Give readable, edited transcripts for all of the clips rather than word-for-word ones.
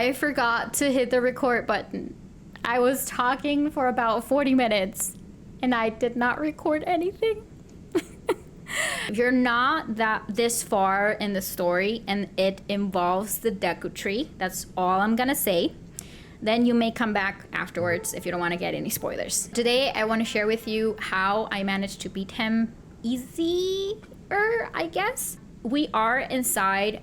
I forgot to hit the record button. I was talking for about 40 minutes and I did not record anything. If you're not this far in the story and it involves the Deku Tree, that's all I'm gonna say. Then you may come back afterwards if you don't want to get any spoilers. Today I want to share with you how I managed to beat him easier, I guess. We are inside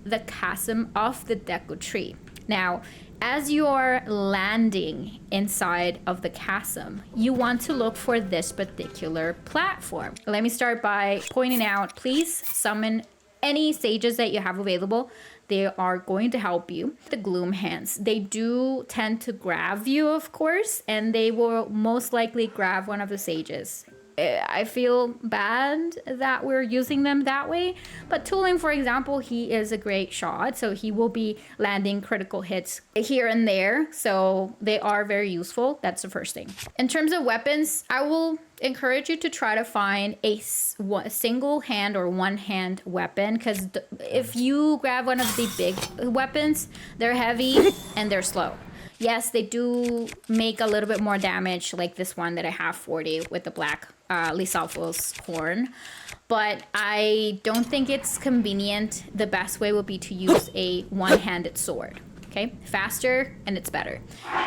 the chasm of the Deku Tree. Now, as you are landing inside of the chasm, you want to look for this particular platform. Let me start by pointing out, please summon any sages that you have available. They are going to help you. The Gloom hands, they do tend to grab you, of course, and they will most likely grab one of the sages. I feel bad that we're using them that way, but Tooling, for example, he is a great shot, so he will be landing critical hits here and there, so they are very useful. That's the first thing. In terms of weapons, I will encourage you to try to find a single hand or one hand weapon, because if you grab one of the big weapons, they're heavy and they're slow. Yes, they do make a little bit more damage, like this one that I have 40 with the black Lysalfo's horn. But I don't think it's convenient. The best way would be to use a one-handed sword. Okay, faster and it's better.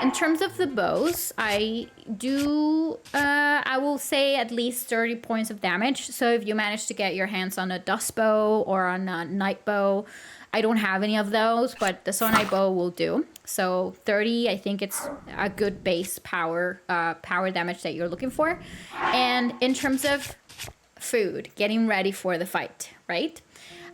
In terms of the bows, I will say at least 30 points of damage. So if you manage to get your hands on a dust bow or on a night bow, I don't have any of those, but the Sonai bow will do. So 30, I think it's a good base power damage that you're looking for. And in terms of food, getting ready for the fight, right?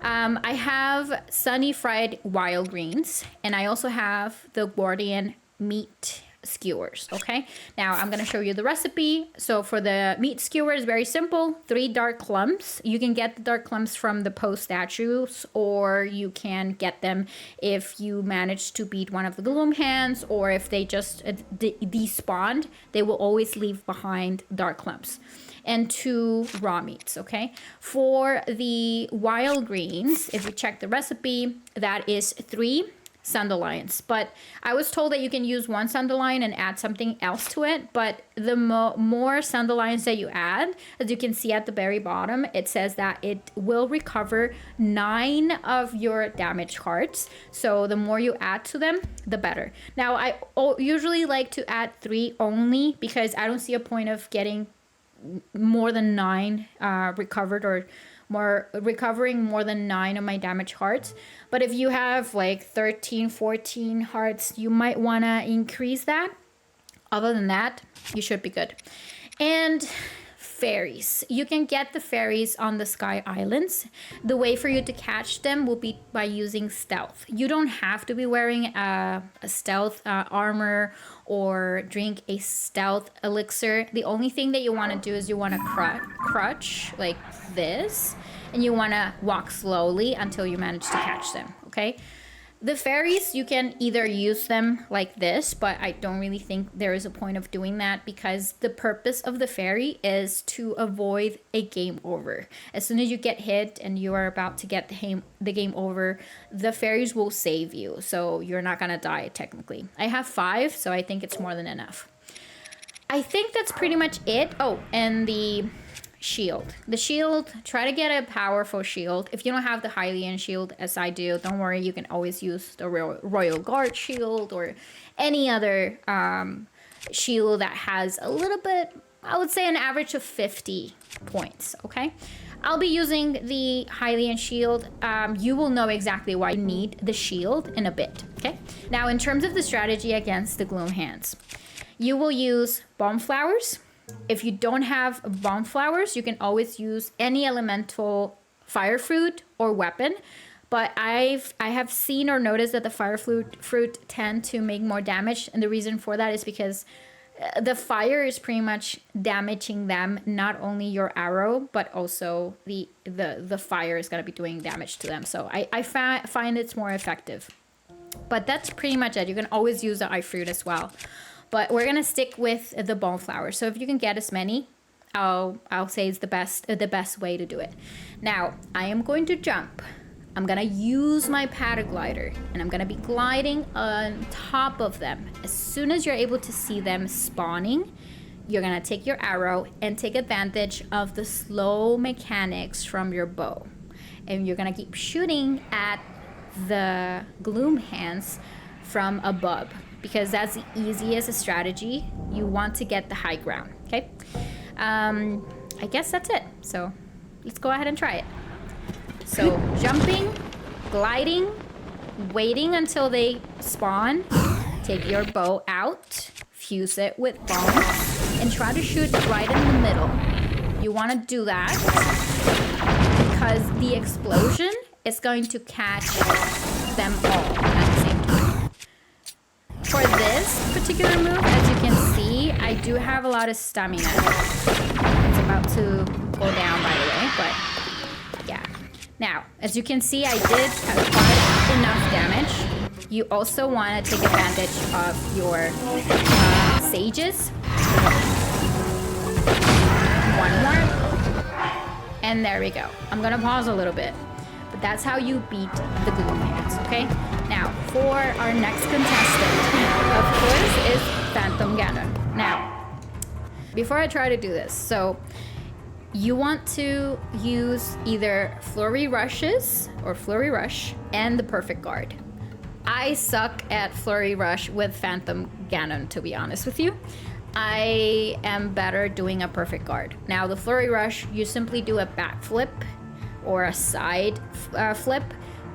I have sunny fried wild greens, and I also have the Guardian meat skewers. Okay, now I'm gonna show you the recipe. So for the meat skewers, very simple: 3 dark clumps. You can get the dark clumps from the post statues, or you can get them if you manage to beat one of the Gloom hands, or if they just despawned, they will always leave behind dark clumps. And 2 raw meats. Okay, for the wild greens, if you check the recipe, that is 3 Sandalions, but I was told that you can use 1 Sandalion and add something else to it. But the more Sandalions that you add, as you can see at the very bottom, it says that it will recover 9 of your damage cards. So the more you add to them, the better. Now I usually like to add 3 only, because I don't see a point of getting more than 9 recovered, or recovering more than 9 of my damage hearts. But if you have like 13, 14 hearts, you might want to increase that. Other than that, you should be good. And fairies, you can get the fairies on the Sky Islands. The way for you to catch them will be by using stealth. You don't have to be wearing a stealth armor or drink a stealth elixir. The only thing that you want to do is you want to crutch like this, and you want to walk slowly until you manage to catch them. Okay, the fairies, you can either use them like this, but I don't really think there is a point of doing that, because the purpose of the fairy is to avoid a game over. As soon as you get hit and you are about to get the game over, the fairies will save you, so you're not gonna die technically. I have 5, so I think it's more than enough. I think that's pretty much it. Oh, and the shield. The shield, try to get a powerful shield. If you don't have the Hylian shield, as I do, don't worry, you can always use the Royal Guard shield or any other shield that has a little bit, I would say an average of 50 points, okay? I'll be using the Hylian shield. You will know exactly why you need the shield in a bit, okay? Now, in terms of the strategy against the Gloom hands, you will use bomb flowers. If you don't have bomb flowers, you can always use any elemental fire fruit or weapon. But I have seen or noticed that the fire fruit tend to make more damage, and the reason for that is because the fire is pretty much damaging them, not only your arrow, but also the fire is going to be doing damage to them. So I find it's more effective. But that's pretty much it. You can always use the eye fruit as well. But we're gonna stick with the bone flower. So if you can get as many, I'll say it's the best way to do it. Now I am going to jump I'm gonna use my paraglider and I'm gonna be gliding on top of them. As soon as you're able to see them spawning, you're gonna take your arrow and take advantage of the slow mechanics from your bow. And you're gonna keep shooting at the Gloom hands from above, because that's the easiest strategy. You want to get the high ground, okay? I guess that's it. So let's go ahead and try it. So jumping, gliding, waiting until they spawn, take your bow out, fuse it with bones, and try to shoot right in the middle. You want to do that because the explosion is going to catch them all at the same time. For this particular move, as you can see, I do have a lot of stamina. It's about to go down, by the way, but yeah. Now, as you can see, I did have quite enough damage. You also want to take advantage of your sages. One more. And there we go. I'm going to pause a little bit. But that's how you beat the Gloom hands, okay? Now, for our next contestant, of course, is Phantom Ganon. Now, before I try to do this, so you want to use either Flurry Rushes or Flurry Rush and the Perfect Guard. I suck at Flurry Rush with Phantom Ganon, to be honest with you. I am better doing a Perfect Guard. Now, the Flurry Rush, you simply do a backflip or a side flip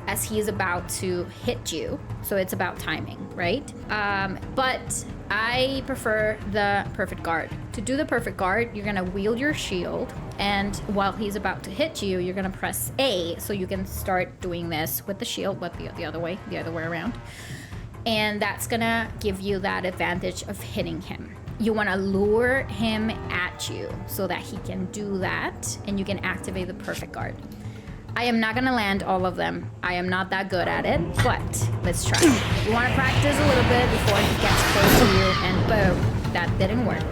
as he's about to hit you. So it's about timing, right? But I prefer the Perfect Guard. To do the Perfect Guard, you're gonna wield your shield, and while he's about to hit you, you're gonna press A so you can start doing this with the shield, but the other way around. And that's gonna give you that advantage of hitting him. You wanna lure him at you so that he can do that, and you can activate the Perfect Guard. I am not gonna land all of them. I am not that good at it, but let's try. You wanna practice a little bit before he gets close to you, and boom, that didn't work.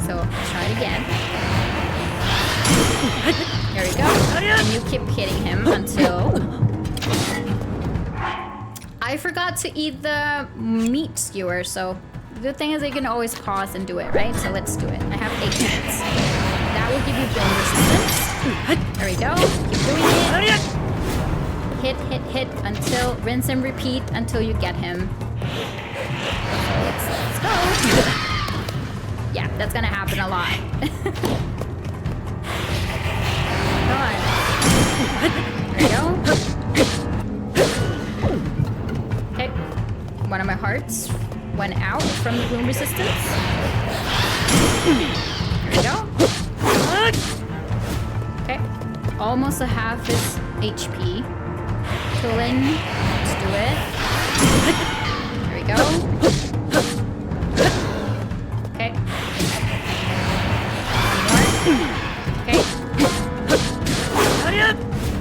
So let's try it again. There we go. And you keep hitting him until... I forgot to eat the meat skewer, so the good thing is I can always pause and do it, right? So let's do it. I have 8 minutes. That will give you bone resistance. There we go. Keep doing it. Hit until rinse and repeat until you get him. So let's go. Yeah, that's gonna happen a lot. Come on. There we go. Okay. One of my hearts went out from the Gloom resistance. There we go. Okay. Almost a half his HP. Killing. Let's do it. There we go. Okay. One more. Okay.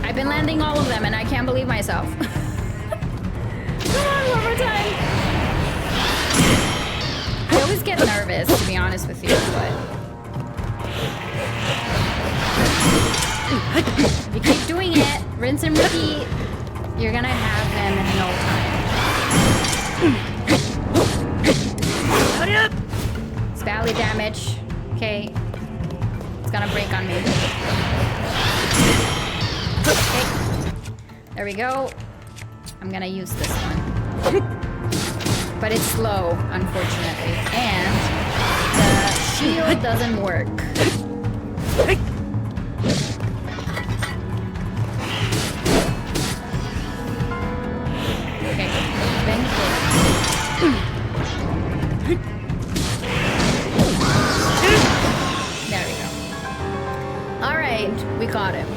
I've been landing all of them and I can't believe myself. Come on, one more time. I always get nervous, to be honest with you, but... If you keep doing it, rinse and repeat, you're gonna have him in no time. It's valley damage. Okay. It's gonna break on me. Okay. There we go. I'm gonna use this one. But it's slow, unfortunately. And the shield doesn't work. We got him.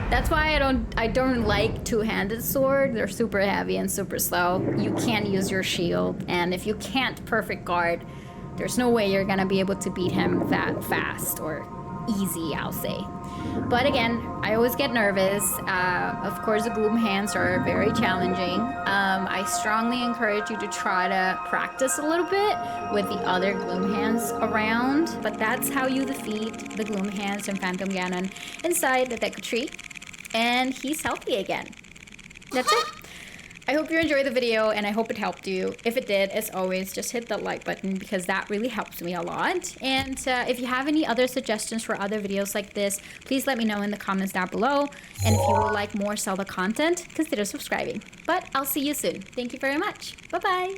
That's why I don't like two-handed sword. They're super heavy and super slow. You can't use your shield, and if you can't Perfect Guard, there's no way you're gonna be able to beat him that fast or easy, I'll say. But again, I always get nervous. Of course, the Gloom hands are very challenging. I strongly encourage you to try to practice a little bit with the other Gloom hands around. But that's how you defeat the Gloom hands and Phantom Ganon inside the Deku Tree. And he's healthy again. That's it. I hope you enjoyed the video and I hope it helped you. If it did, as always, just hit that like button because that really helps me a lot. And if you have any other suggestions for other videos like this, please let me know in the comments down below. And if you would like more Zelda content, consider subscribing. But I'll see you soon. Thank you very much. Bye-bye.